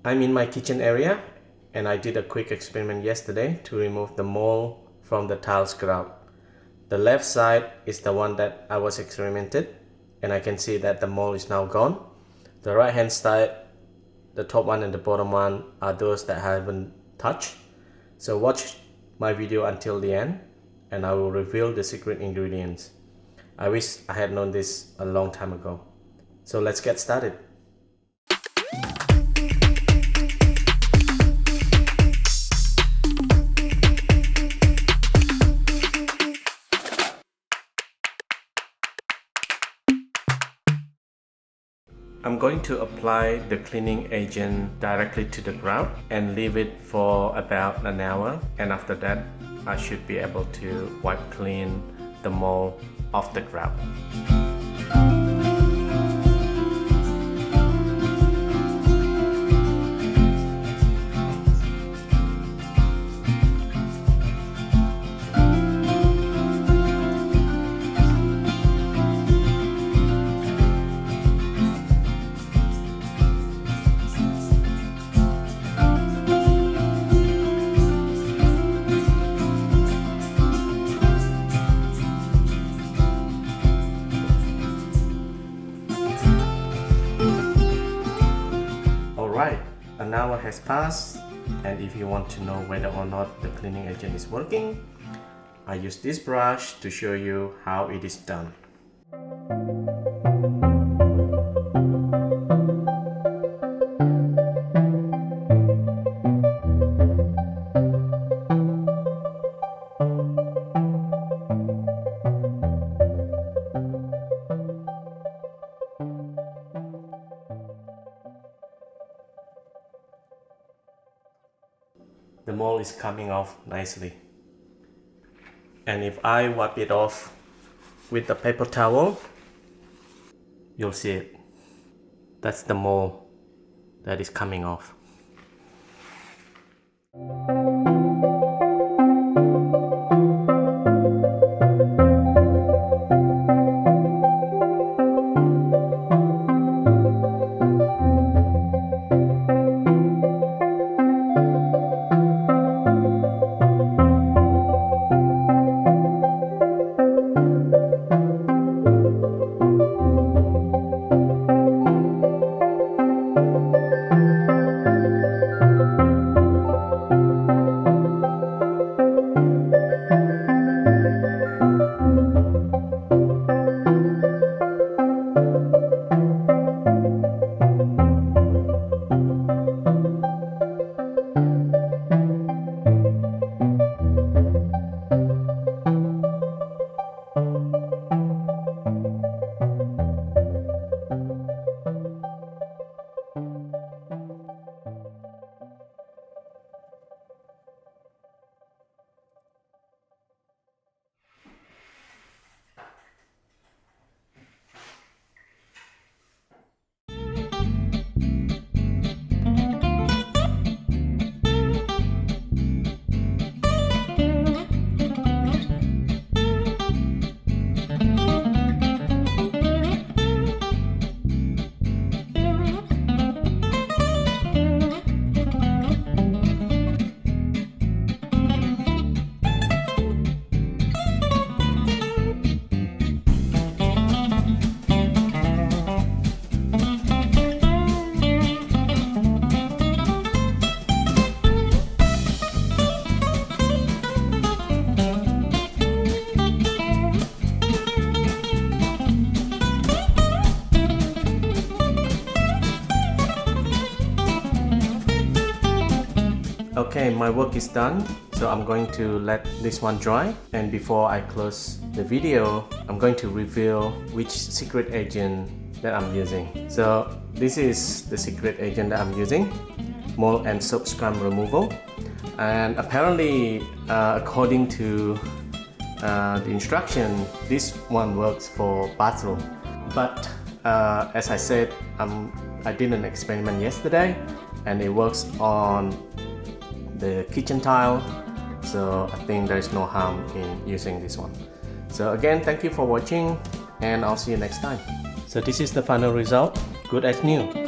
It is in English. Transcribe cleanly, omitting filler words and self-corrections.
I'm in my kitchen area and I did a quick experiment yesterday to remove the mold from the tiles grout. The left side is the one that I was experimented and I can see that the mold is now gone. The right hand side, the top one and the bottom one are those that I haven't touched. So watch my video until the end and I will reveal the secret ingredients. I wish I had known this a long time ago. So let's get started. I'm going to apply the cleaning agent directly to the grout and leave it for about an hour, and after that I should be able to wipe clean the mold off the grout. Alright, an hour has passed, and if you want to know whether or not the cleaning agent is working, I use this brush to show you how it is done. The mold is coming off nicely, and if I wipe it off with the paper towel, you'll see it. That's the mold that is coming off. Okay, my work is done, so I'm going to let this one dry, and before I close the video, I'm going to reveal which secret agent that I'm using. So this is the secret agent that I'm using, Mould Soap Scum Removal, and apparently according to the instruction, this one works for bathroom, but as I said, I did an experiment yesterday and it works on the kitchen tile, so I think there is no harm in using this one. So again, thank you for watching and I'll see you next time. So this is the final result, good as new.